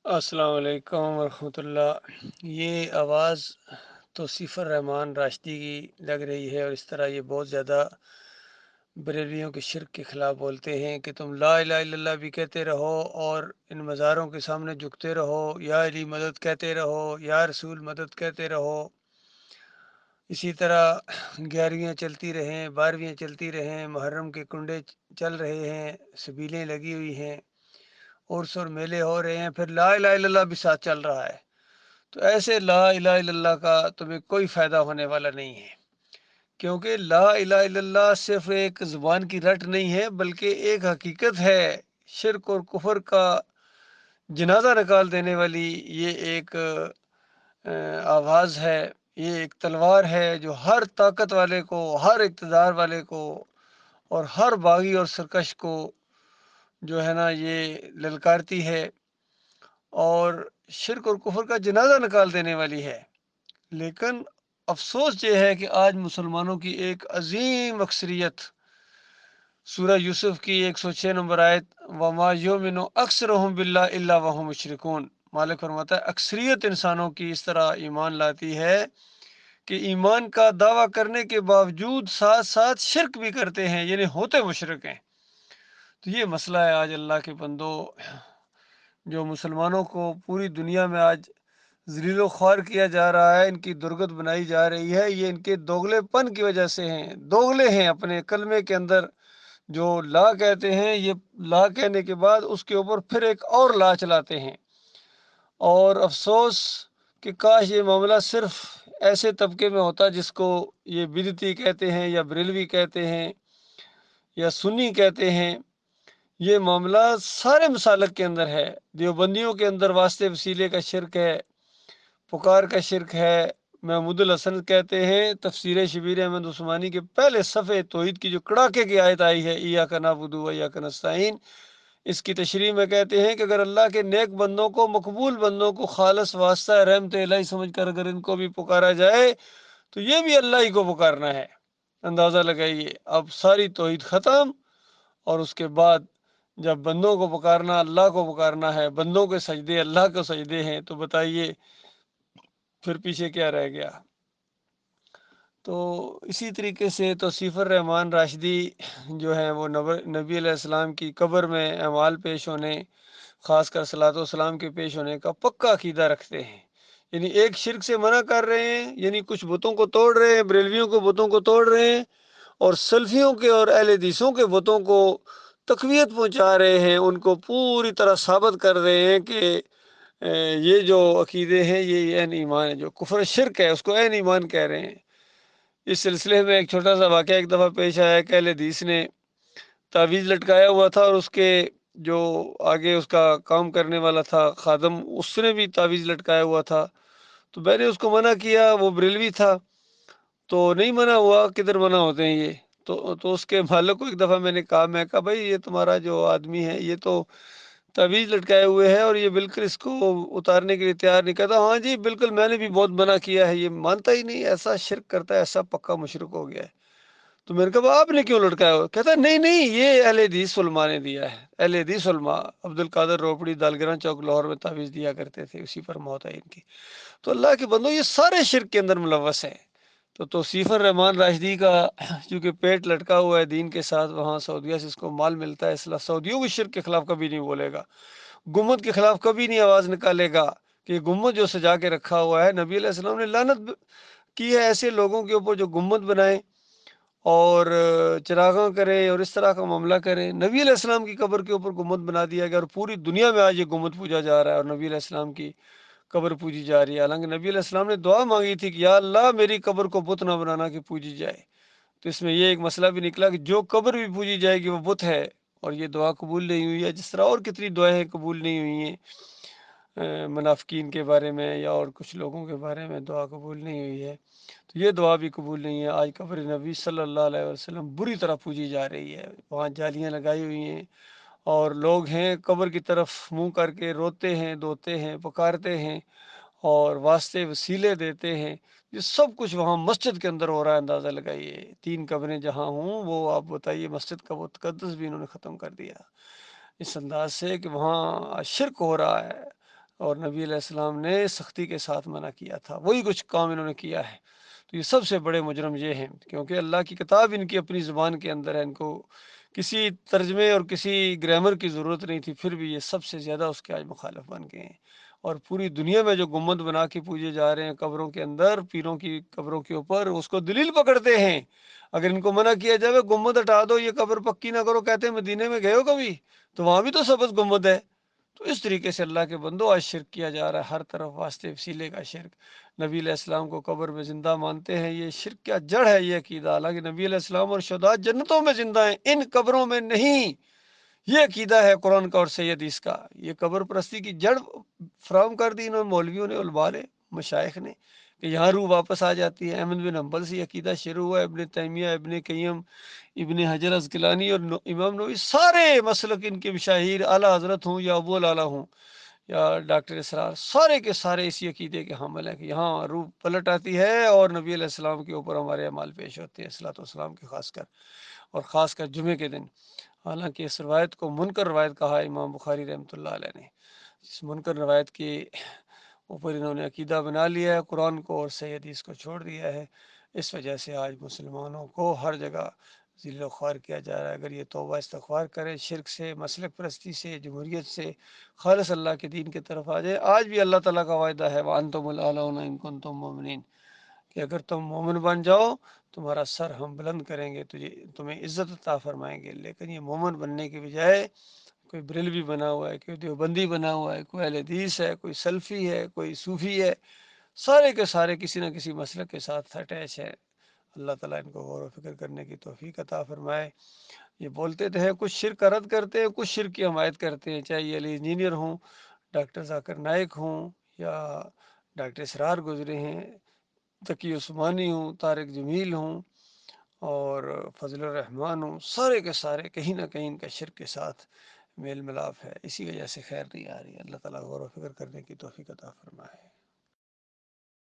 السلام علیکم ورحمۃ اللہ۔ یہ آواز توصیف الرحمان راشدی کی لگ رہی ہے، اور اس طرح یہ بہت زیادہ بریلویوں کے شرک کے خلاف بولتے ہیں کہ تم لا الہ الا اللہ بھی کہتے رہو اور ان مزاروں کے سامنے جھکتے رہو، یا علی مدد کہتے رہو، یا رسول مدد کہتے رہو۔ اسی طرح 11ویں چلتی رہیں، 12ویں چلتی رہیں، محرم کے کنڈے چل رہے ہیں، سبیلیں لگی ہوئی ہیں، عرس اور میلے ہو رہے ہیں، پھر لا الہ الا اللہ بھی ساتھ چل رہا ہے۔ تو ایسے لا الہ الا اللہ کا تمہیں کوئی فائدہ ہونے والا نہیں ہے، کیونکہ لا الہ الا اللہ صرف ایک زبان کی رٹ نہیں ہے، بلکہ ایک حقیقت ہے۔ شرک اور کفر کا جنازہ نکال دینے والی یہ ایک آواز ہے، یہ ایک تلوار ہے جو ہر طاقت والے کو، ہر اقتدار والے کو اور ہر باغی اور سرکش کو جو ہے نا یہ للکارتی ہے، اور شرک اور کفر کا جنازہ نکال دینے والی ہے۔ لیکن افسوس یہ ہے کہ آج مسلمانوں کی ایک عظیم اکثریت، سورہ یوسف کی 106 نمبر آیت، وما یؤمن اکثرهم باللہ الا وهم مشرکون، مالک فرماتا ہے اکثریت انسانوں کی اس طرح ایمان لاتی ہے کہ ایمان کا دعویٰ کرنے کے باوجود ساتھ ساتھ شرک بھی کرتے ہیں، یعنی ہوتے مشرک ہیں۔ تو یہ مسئلہ ہے آج اللہ کے بندو، جو مسلمانوں کو پوری دنیا میں آج ذلیل و خوار کیا جا رہا ہے، ان کی درگت بنائی جا رہی ہے، یہ ان کے دوغلے پن کی وجہ سے ہیں۔ دوغلے ہیں اپنے کلمے کے اندر، جو لا کہتے ہیں، یہ لا کہنے کے بعد اس کے اوپر پھر ایک اور لا چلاتے ہیں۔ اور افسوس کہ کاش یہ معاملہ صرف ایسے طبقے میں ہوتا جس کو یہ بدعتی کہتے ہیں یا بریلوی کہتے ہیں یا سنی کہتے ہیں۔ یہ معاملہ سارے مسالک کے اندر ہے۔ دیوبندیوں کے اندر واسطے وسیلے کا شرک ہے، پکار کا شرک ہے۔ محمود الحسن کہتے ہیں تفسیر شبیر احمد عثمانی کے پہلے صفحے توحید کی جو کڑاکے کی آیت آئی ہے، ایاک نعبد و ایاک نستعین، اس کی تشریح میں کہتے ہیں کہ اگر اللہ کے نیک بندوں کو، مقبول بندوں کو خالص واسطہ رحمت الہی سمجھ کر اگر ان کو بھی پکارا جائے تو یہ بھی اللہ ہی کو پکارنا ہے۔ اندازہ لگائیے، اب ساری توحید ختم، اور اس کے بعد جب بندوں کو پکارنا، اللہ کو پکارنا ہے، بندوں کے سجدے اللہ کو سجدے ہیں، تو بتائیے پھر پیچھے کیا رہ گیا؟ تو اسی طریقے سے توصیف الرحمان راشدی جو ہیں وہ نبی علیہ السلام کی قبر میں اعمال پیش ہونے، خاص کر صلاۃ والسلام کے پیش ہونے کا پکا عقیدہ رکھتے ہیں۔ یعنی ایک شرک سے منع کر رہے ہیں، یعنی کچھ بتوں کو توڑ رہے ہیں، بریلویوں کو بتوں کو توڑ رہے ہیں، اور سلفیوں کے اور اہل حدیثوں کے بتوں کو تقویت پہنچا رہے ہیں، ان کو پوری طرح ثابت کر رہے ہیں کہ یہ جو عقیدے ہیں یہ عین ایمان ہے، جو کفر شرک ہے اس کو عین ایمان کہہ رہے ہیں۔ اس سلسلے میں ایک چھوٹا سا واقعہ ایک دفعہ پیش آیا کہ اہل حدیث نے تعویذ لٹکایا ہوا تھا، اور اس کے جو آگے اس کا کام کرنے والا تھا خادم، اس نے بھی تعویذ لٹکایا ہوا تھا۔ تو میں نے اس کو منع کیا، وہ بریلوی تھا، تو نہیں منع ہوا، کدھر منع ہوتے ہیں یہ؟ تو اس کے مالک کو ایک دفعہ میں نے کہا بھائی یہ تمہارا جو آدمی ہے یہ تو تعویذ لٹکائے ہوئے ہے، اور یہ بالکل اس کو اتارنے کے لیے تیار نہیں کرتا۔ ہاں جی بالکل، میں نے بھی بہت منع کیا ہے، یہ مانتا ہی نہیں، ایسا شرک کرتا ہے، ایسا پکا مشرک ہو گیا ہے۔ تو میں نے کہا آپ نے کیوں لٹکایا ہوا؟ کہتا ہے نہیں نہیں، یہ اہل حدیث علماء نے دیا ہے، اہل حدیث علماء عبد القادر روپڑی دالگرہ چوک لاہور میں تعویذ دیا کرتے تھے، اسی پر موت ہے ان کی۔ تو اللہ کے بندو، یہ سارے شرک کے اندر ملوث ہیں۔ تو توصیف الرحمان راشدی کا چونکہ پیٹ لٹکا ہوا ہے دین کے ساتھ، وہاں سعودیہ سے اس کو مال ملتا ہے، اس لیے سعودیوں کے شرک کے خلاف کبھی نہیں بولے گا، گنبد کے خلاف کبھی نہیں آواز نکالے گا کہ یہ گنبد جو سجا کے رکھا ہوا ہے، نبی علیہ السلام نے لعنت کی ہے ایسے لوگوں کے اوپر جو گنبد بنائیں اور چراغاں کریں اور اس طرح کا معاملہ کریں۔ نبی علیہ السلام کی قبر کے اوپر گنبد بنا دیا گیا، اور پوری دنیا میں آج یہ گنبد پوجا جا رہا ہے، اور نبی علیہ السلام کی قبر پوجی جا رہی ہے۔ حالانکہ نبی علیہ السلام نے دعا مانگی تھی کہ یا اللہ میری قبر کو بت نہ بنانا کہ پوجی جائے۔ تو اس میں یہ ایک مسئلہ بھی نکلا کہ جو قبر بھی پوجی جائے گی وہ بت ہے، اور یہ دعا قبول نہیں ہوئی ہے، جس طرح اور کتنی دعائیں قبول نہیں ہوئی ہیں منافقین کے بارے میں یا اور کچھ لوگوں کے بارے میں دعا قبول نہیں ہوئی ہے، تو یہ دعا بھی قبول نہیں ہے۔ آج قبر نبی صلی اللہ علیہ وسلم بری طرح پوجی جا رہی ہے، وہاں جالیاں لگائی ہوئی ہیں، اور لوگ ہیں قبر کی طرف منہ کر کے روتے ہیں، دوتے ہیں، پکارتے ہیں، اور واسطے وسیلے دیتے ہیں۔ یہ سب کچھ وہاں مسجد کے اندر ہو رہا ہے، اندازہ لگائیے۔ 3 قبریں جہاں ہوں وہ آپ بتائیے، مسجد کا وہ تقدس بھی انہوں نے ختم کر دیا اس انداز سے کہ وہاں شرک ہو رہا ہے۔ اور نبی علیہ السلام نے سختی کے ساتھ منع کیا تھا، وہی کچھ کام انہوں نے کیا ہے۔ تو یہ سب سے بڑے مجرم یہ ہیں، کیونکہ اللہ کی کتاب ان کی اپنی زبان کے اندر ہے، ان کو کسی ترجمے اور کسی گرامر کی ضرورت نہیں تھی، پھر بھی یہ سب سے زیادہ اس کے آج مخالف بن گئے ہیں۔ اور پوری دنیا میں جو گنبد بنا کے پوجے جا رہے ہیں قبروں کے اندر، پیروں کی قبروں کے اوپر، اس کو دلیل پکڑتے ہیں۔ اگر ان کو منع کیا جائے گنبد ہٹا دو، یہ قبر پکی نہ کرو، کہتے ہیں مدینے میں گئے ہو کبھی؟ تو وہاں بھی تو سبز گنبد ہے۔ تو اس طریقے سے اللہ کے بندوں آج شرک کیا جا رہا ہے، ہر طرف واسطے وسیلے کا شرک۔ نبی علیہ السلام کو قبر میں زندہ مانتے ہیں، یہ شرک کیا جڑ ہے یہ عقیدہ، حالانکہ نبی علیہ السلام اور شہداء جنتوں میں زندہ ہیں، ان قبروں میں نہیں۔ یہ عقیدہ ہے قرآن کا اور سید حدیث کا۔ یہ قبر پرستی کی جڑ فراہم کر دی انہوں نے، مولویوں نے، علماء نے، مشائخ نے، کہ یہاں روح واپس آ جاتی ہے۔ احمد بن حنبل سے یہ عقیدہ شروع ہوا، ابن تیمیہ، ابن قیم، ابن حجر عسقلانی اور امام نووی، سارے مسلک ان کے مشاہیر، اعلیٰ حضرت ہوں یا ابو الاعلیٰ ہوں یا ڈاکٹر اسرار، سارے کے سارے اسی عقیدے کے حامل ہیں کہ یہاں روح پلٹ آتی ہے اور نبی علیہ السلام کے اوپر ہمارے اعمال پیش ہوتے ہیں، صلاۃ والسلام کے، خاص کر اور خاص کر جمعے کے دن۔ حالانکہ اس روایت کو منکر روایت کہا ہے امام بخاری رحمۃ اللہ علیہ نے۔ اس منکر روایت کے اوپر انہوں نے عقیدہ بنا لیا ہے قرآن کو اور صحیح حدیث کو چھوڑ دیا ہے۔ اس وجہ سے آج مسلمانوں کو ہر جگہ ذل و خوار کیا جا رہا ہے۔ اگر یہ توبہ استغفار کرے شرک سے، مسلک پرستی سے، جمہوریت سے، خالص اللہ کے دین کی طرف آ جائے، آج بھی اللہ تعالیٰ کا وعدہ ہے وَأَنْتُمُ الْأَعْلَوْنَ إِن كُنتُم مُؤْمِنِينَ، کہ اگر تم مومن بن جاؤ تمہارا سر ہم بلند کریں گے، تمہیں عزت عطا فرمائیں گے۔ لیکن یہ مومن بننے کے بجائے کوئی بریلوی بنا ہوا ہے، کوئی دیوبندی بنا ہوا ہے، کوئی اہل حدیث ہے، کوئی سلفی ہے، کوئی صوفی ہے، سارے کے سارے کسی نہ کسی مسلک کے ساتھ اٹیچ ہے۔ اللہ تعالیٰ ان کو غور و فکر کرنے کی توفیق عطا فرمائے۔ یہ بولتے تو ہیں، کچھ شرک کا رد کرتے ہیں، کچھ شرک کی حمایت کرتے ہیں، چاہے یہ علی انجینئر ہوں، ڈاکٹر ذاکر نائک ہوں، یا ڈاکٹر اسرار گزرے ہیں، تقی عثمانی ہوں، طارق جمیل ہوں، اور فضل الرحمان ہوں، سارے کے سارے کہیں نہ کہیں ان کا شرک کے ساتھ میل ملاپ ہے، اسی وجہ سے خیر نہیں آ رہی ہے۔ اللہ تعالیٰ غور و فکر کرنے کی توفیق عطا فرمائے۔